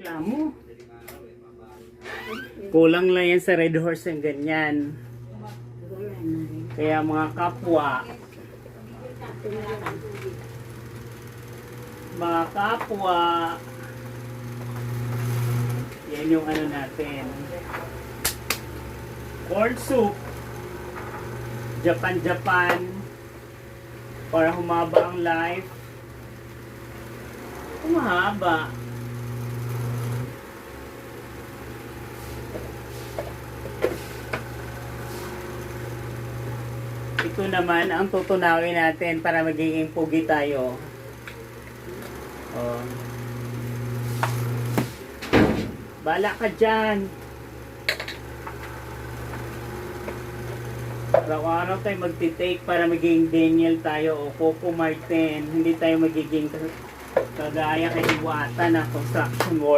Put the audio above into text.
Reklamo. Kulang lang yan sa Red Horse ng ganyan. Kaya mga kapwa, yan yung ano natin. Corn soup. Japan para humaba ang life. Humahaba. Ito naman ang tutunawin natin para magiging pugi tayo. Oh. Bala ka dyan. Araw-araw tayo magti-take para magiging Daniel tayo o Coco Martin. Hindi tayo magiging kagaya kay Iwata na construction worker.